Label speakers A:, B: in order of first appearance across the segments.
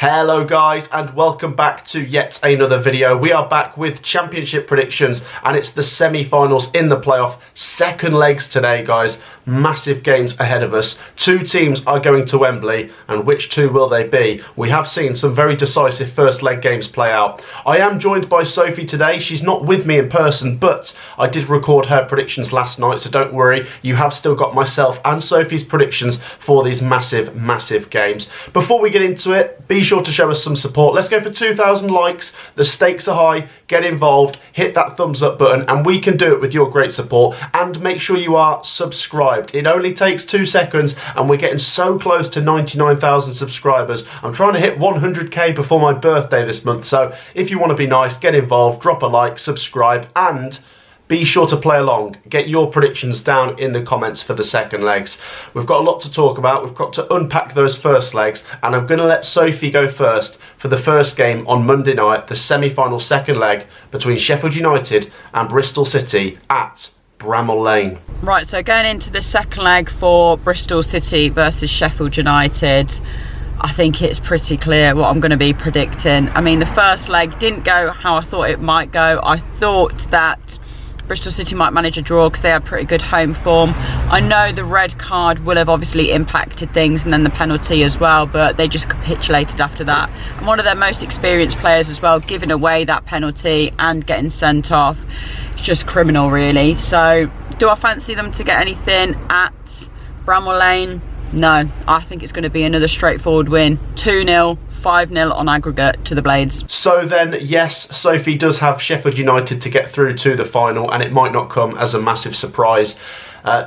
A: Hello guys, and welcome back to yet another video. We are back with championship predictions, and it's the semi-finals in the playoff. Second legs today, guys. Massive games ahead of us. Two teams are going to Wembley, and which two will they be? We have seen some very decisive first leg games play out. I am joined by Sophie today. She's not with me in person, but I did record her predictions last night, so don't worry. You have still got myself and Sophie's predictions for these massive games. Before we get into it, be sure to show us some support. Let's go for 2,000 likes. The stakes are high. Get involved. Hit that thumbs up button, and we can do it with your great support. And make sure you are subscribed. It only takes 2 seconds, and we're getting so close to 99,000 subscribers. I'm trying to hit 100k before my birthday this month, so if you want to be nice, get involved, drop a like, subscribe, and be sure to play along. Get your predictions down in the comments for the second legs. We've got a lot to talk about. We've got to unpack those first legs, and I'm going to let Sophie go first for the first game on Monday night, the semi-final second leg between Sheffield United and Bristol City at Bramall Lane.
B: Right, so going into the second leg for Bristol City versus Sheffield United, I think it's pretty clear what I'm going to be predicting. I mean, the first leg didn't go how I thought it might go. I thought that Bristol City might manage a draw because they had pretty good home form. I know the red card will have obviously impacted things, and then the penalty as well, but they just capitulated after that. And one of their most experienced players as well, giving away that penalty and getting sent off. It's just criminal, really. So do I fancy them to get anything at Bramall Lane? No, I think it's going to be another straightforward win. 2-0, 5-0 on aggregate to the Blades.
A: So then, yes, Sophie does have Sheffield United to get through to the final, and it might not come as a massive surprise.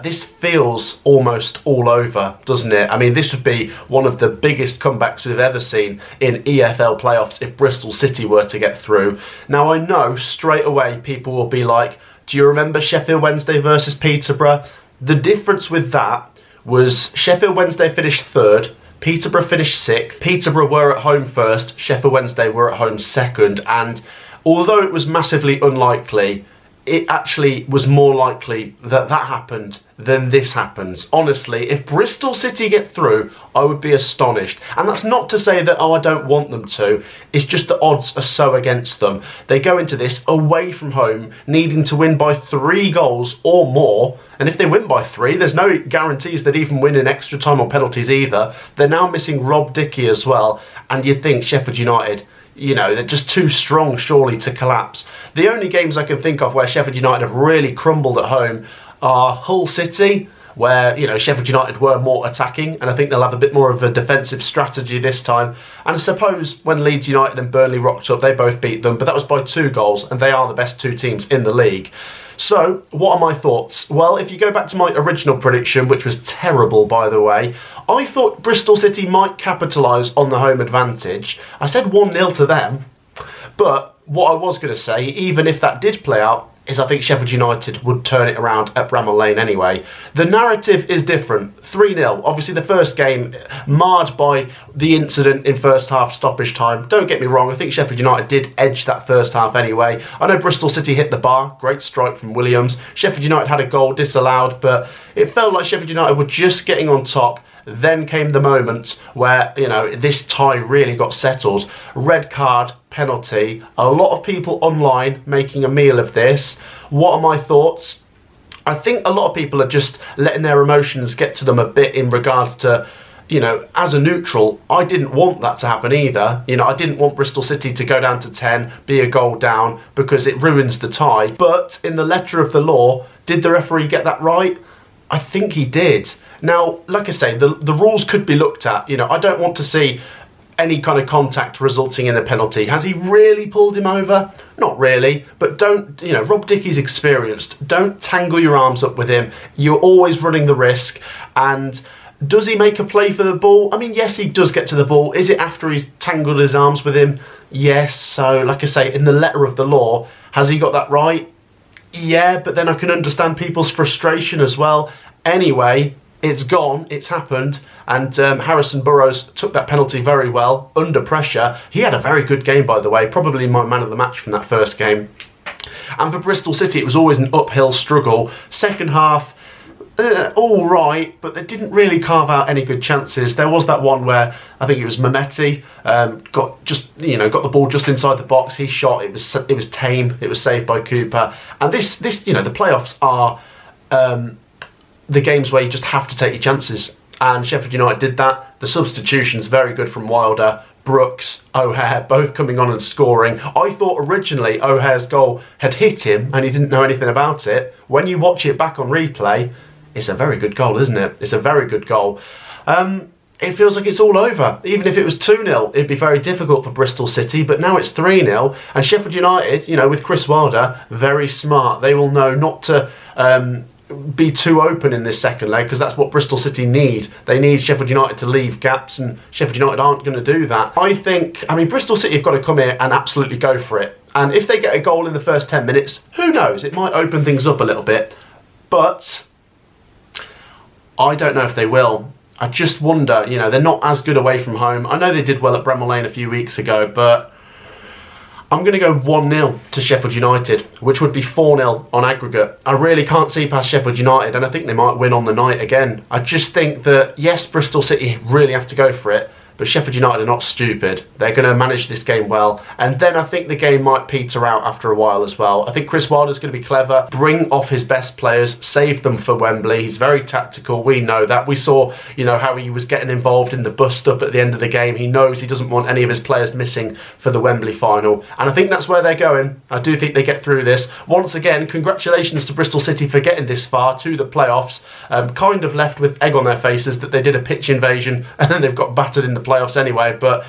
A: This feels almost all over, doesn't it? I mean, this would be one of the biggest comebacks we've ever seen in EFL playoffs if Bristol City were to get through. Now, I know straight away people will be like, do you remember Sheffield Wednesday versus Peterborough? The difference with that was Sheffield Wednesday finished third, Peterborough finished sixth. Peterborough were at home first, Sheffield Wednesday were at home second, and although it was massively unlikely, it actually was more likely that that happened than this happens. Honestly, if Bristol City get through, I would be astonished. And that's not to say that, I don't want them to. It's just the odds are so against them. They go into this away from home, needing to win by 3 goals or more. And if they win by 3, there's no guarantees they'd even win in extra time or penalties either. They're now missing Rob Dickie as well. And you'd think Sheffield United, you know, they're just too strong, surely, to collapse. The only games I can think of where Sheffield United have really crumbled at home are Hull City, where, you know, Sheffield United were more attacking, and I think they'll have a bit more of a defensive strategy this time. And I suppose when Leeds United and Burnley rocked up, they both beat them, but that was by 2 goals, and they are the best 2 teams in the league. So, what are my thoughts? Well, if you go back to my original prediction, which was terrible, by the way, I thought Bristol City might capitalise on the home advantage. I said 1-0 to them, but what I was going to say, even if that did play out, is I think Sheffield United would turn it around at Bramall Lane anyway. The narrative is different. 3-0. Obviously, the first game marred by the incident in first half stoppage time. Don't get me wrong, I think Sheffield United did edge that first half anyway. I know Bristol City hit the bar. Great strike from Williams. Sheffield United had a goal disallowed, but it felt like Sheffield United were just getting on top. Then came the moment where, you know, this tie really got settled. Red card, penalty. A lot of people online making a meal of this. What are my thoughts? I think a lot of people are just letting their emotions get to them a bit in regards to, you know, as a neutral, I didn't want that to happen either. You know, I didn't want Bristol City to go down to 10, be a goal down, because it ruins the tie. But in the letter of the law, did the referee get that right? I think he did. Now, like I say, the rules could be looked at. You know, I don't want to see any kind of contact resulting in a penalty. Has he really pulled him over? Not really, but don't, you know, Rob Dickie's experienced. Don't tangle your arms up with him. You're always running the risk. And does he make a play for the ball? I mean, yes, he does get to the ball. Is it after he's tangled his arms with him? Yes. So, like I say, in the letter of the law, has he got that right? Yeah, but then I can understand people's frustration as well. Anyway, it's gone, it's happened, and Harrison Burrows took that penalty very well, under pressure. He had a very good game, by the way, probably my man of the match from that first game. And for Bristol City, it was always an uphill struggle. Second half, all right, but they didn't really carve out any good chances. There was that one where I think it was Mehmeti got the ball just inside the box. He shot. It was tame. It was saved by Cooper. And this the playoffs are the games where you just have to take your chances. And Sheffield United did that. The substitutions very good from Wilder. Brooks, O'Hare, both coming on and scoring. I thought originally O'Hare's goal had hit him and he didn't know anything about it. When you watch it back on replay, it's a very good goal, isn't it? It's a very good goal. It feels like it's all over. Even if it was 2-0, it'd be very difficult for Bristol City, but now it's 3-0. And Sheffield United, with Chris Wilder, very smart. They will know not to be too open in this second leg, because that's what Bristol City need. They need Sheffield United to leave gaps, and Sheffield United aren't going to do that. Bristol City have got to come here and absolutely go for it. And if they get a goal in the first 10 minutes, who knows? It might open things up a little bit. But I don't know if they will. I just wonder, they're not as good away from home. I know they did well at Bramall Lane a few weeks ago, but I'm going to go 1-0 to Sheffield United, which would be 4-0 on aggregate. I really can't see past Sheffield United, and I think they might win on the night again. I just think that, yes, Bristol City really have to go for it, but Sheffield United are not stupid. They're going to manage this game well. And then I think the game might peter out after a while as well. I think Chris Wilder's going to be clever, bring off his best players, save them for Wembley. He's very tactical. We know that. We saw, how he was getting involved in the bust-up at the end of the game. He knows he doesn't want any of his players missing for the Wembley final. And I think that's where they're going. I do think they get through this. Once again, congratulations to Bristol City for getting this far to the playoffs. Kind of left with egg on their faces that they did a pitch invasion and then they've got battered in the playoffs anyway, but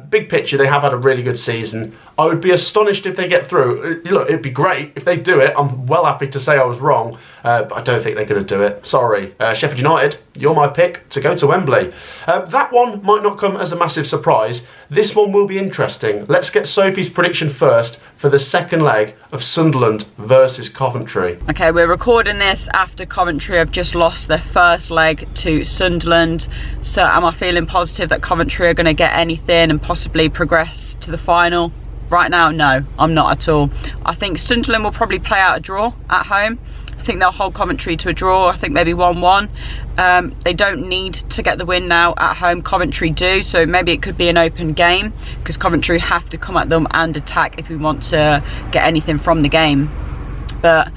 A: big picture, they have had a really good season. I would be astonished if they get through. Look, it'd be great if they do it. I'm well happy to say I was wrong, but I don't think they're going to do it. Sorry. Sheffield United, you're my pick to go to Wembley. That one might not come as a massive surprise. This one will be interesting. Let's get Sophie's prediction first for the second leg of Sunderland versus Coventry.
B: Okay, we're recording this after Coventry have just lost their first leg to Sunderland. So am I feeling positive that Coventry are going to get anything and possibly progress to the final? Right now, no, I'm not at all. I think Sunderland will probably play out a draw at home. I think they'll hold Coventry to a draw. I think maybe 1-1. They don't need to get the win now at home. Coventry do, so maybe it could be an open game because Coventry have to come at them and attack if we want to get anything from the game. But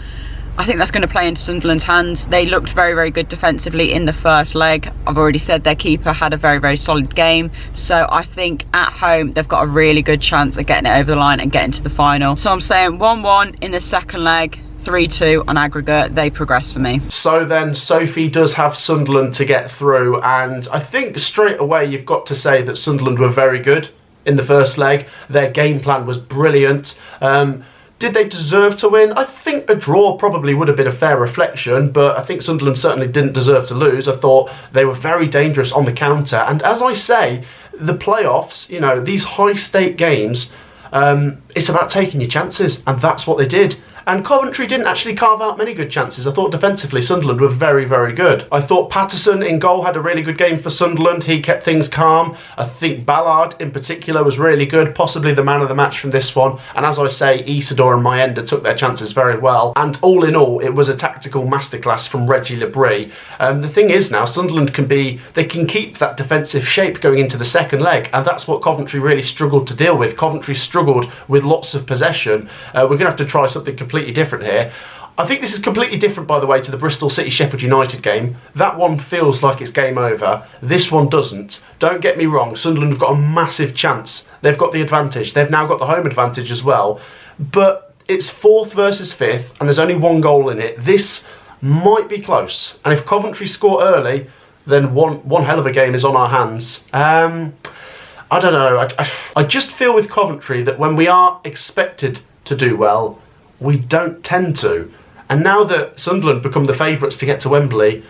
B: I think that's going to play into Sunderland's hands. They looked very, very good defensively in the first leg. I've already said their keeper had a very, very solid game. So I think at home, they've got a really good chance of getting it over the line and getting to the final. So I'm saying 1-1 in the second leg, 3-2 on aggregate. They progress for me.
A: So then Sophie does have Sunderland to get through. And I think straight away you've got to say that Sunderland were very good in the first leg. Their game plan was brilliant. Did they deserve to win? I think a draw probably would have been a fair reflection, but I think Sunderland certainly didn't deserve to lose. I thought they were very dangerous on the counter. And as I say, the playoffs, these high-stake games, it's about taking your chances, and that's what they did. And Coventry didn't actually carve out many good chances. I thought defensively Sunderland were very, very good. I thought Patterson in goal had a really good game for Sunderland. He kept things calm. I think Ballard in particular was really good, possibly the man of the match from this one. And as I say, Isidore and Mayenda took their chances very well. And all in all, it was a tactical masterclass from Reggie Lebris. The thing is now, Sunderland they can keep that defensive shape going into the second leg. And that's what Coventry really struggled to deal with. Coventry struggled with lots of possession. We're going to have to try something completely different here. I think this is completely different, by the way, to the Bristol City Sheffield United game. That one feels like it's game over. This one doesn't. Don't get me wrong, Sunderland have got a massive chance. They've got the advantage. They've now got the home advantage as well. But it's 4th versus 5th, and there's only one goal in it. This might be close. And if Coventry score early, then one hell of a game is on our hands. I don't know. I just feel with Coventry that when we are expected to do well, we don't tend to. And now that Sunderland become the favourites to get to Wembley,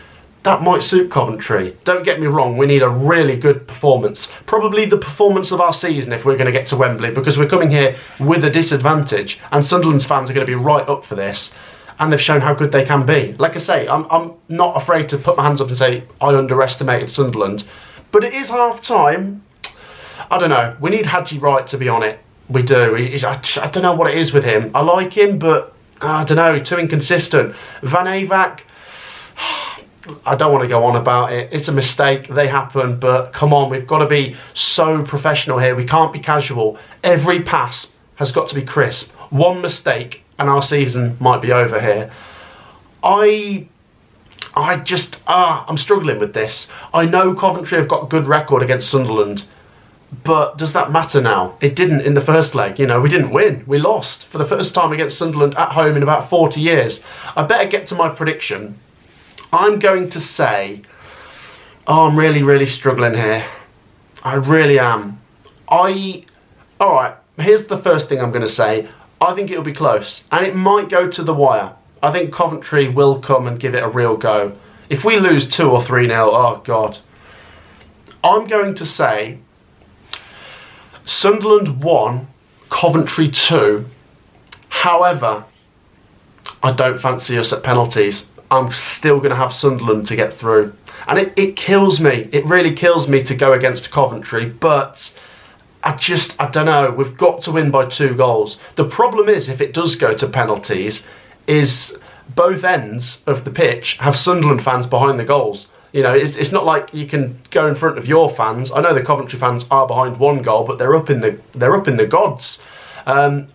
A: that might suit Coventry. Don't get me wrong, we need a really good performance. Probably the performance of our season if we're going to get to Wembley, because we're coming here with a disadvantage, and Sunderland's fans are going to be right up for this. And they've shown how good they can be. Like I say, I'm not afraid to put my hands up and say I underestimated Sunderland. But it is half-time. I don't know. We need Hadji Wright to be on it. We do. I don't know what it is with him. I like him, but I don't know, too inconsistent. Van Eyck, I don't want to go on about it. It's a mistake. They happen. But come on, we've got to be so professional here. We can't be casual. Every pass has got to be crisp. One mistake and our season might be over here. I'm struggling with this. I know Coventry have got a good record against Sunderland, but does that matter now? It didn't in the first leg. You know, we didn't win. We lost for the first time against Sunderland at home in about 40 years. I better get to my prediction. I'm going to say, I'm really, really struggling here. I really am. Alright, here's the first thing I'm going to say. I think it'll be close, and it might go to the wire. I think Coventry will come and give it a real go. If we lose 2 or 3-0, oh God. I'm going to say Sunderland 1, Coventry 2. However, I don't fancy us at penalties. I'm still going to have Sunderland to get through. And it kills me. It really kills me to go against Coventry, but I don't know. We've got to win by 2 goals. The problem is, if it does go to penalties, is both ends of the pitch have Sunderland fans behind the goals. You know, it's not like you can go in front of your fans. I know the Coventry fans are behind 1 goal, but they're up in the gods. I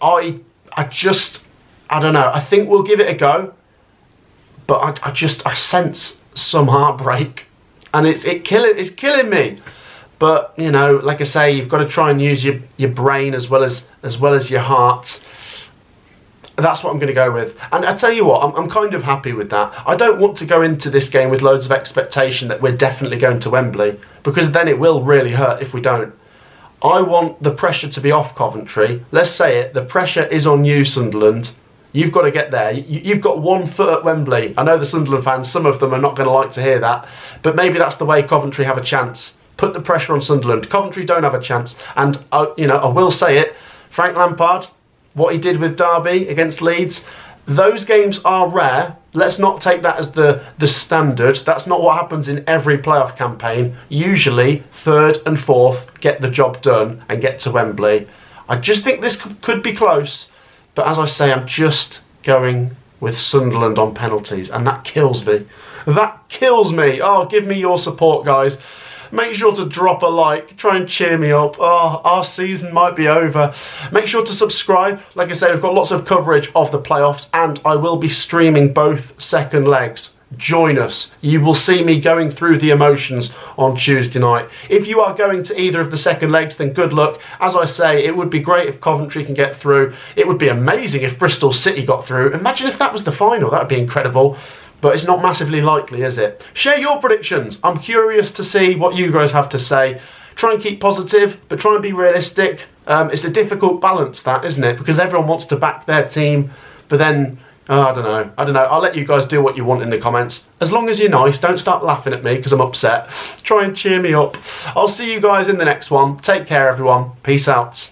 A: don't know. I think we'll give it a go, but I sense some heartbreak, and it's killing me. But you know, like I say, you've got to try and use your brain as well as your heart. That's what I'm going to go with. And I tell you what, I'm kind of happy with that. I don't want to go into this game with loads of expectation that we're definitely going to Wembley, because then it will really hurt if we don't. I want the pressure to be off Coventry. Let's say it, the pressure is on you, Sunderland. You've got to get there. You've got 1 foot at Wembley. I know the Sunderland fans, some of them are not going to like to hear that, but maybe that's the way Coventry have a chance. Put the pressure on Sunderland. Coventry don't have a chance. And I will say it, Frank Lampard, what he did with Derby against Leeds, those games are rare. Let's not take that as the standard. That's not what happens in every playoff campaign. Usually 3rd and 4th get the job done and get to Wembley. I just think this could be close, but as I say, I'm just going with Sunderland on penalties, and that kills me. That kills me. Oh, give me your support, guys. Make sure to drop a like, try and cheer me up. Oh, our season might be over. Make sure to subscribe. Like I said, we've got lots of coverage of the playoffs, and I will be streaming both second legs. Join us. You will see me going through the emotions on Tuesday night. If you are going to either of the second legs, then good luck. As I say, it would be great if Coventry can get through. It would be amazing if Bristol City got through. Imagine if that was the final. That would be incredible. But it's not massively likely, is it? Share your predictions. I'm curious to see what you guys have to say. Try and keep positive, but try and be realistic. It's a difficult balance, that, isn't it? Because everyone wants to back their team, but then, I don't know. I'll let you guys do what you want in the comments. As long as you're nice, don't start laughing at me because I'm upset. Try and cheer me up. I'll see you guys in the next one. Take care, everyone. Peace out.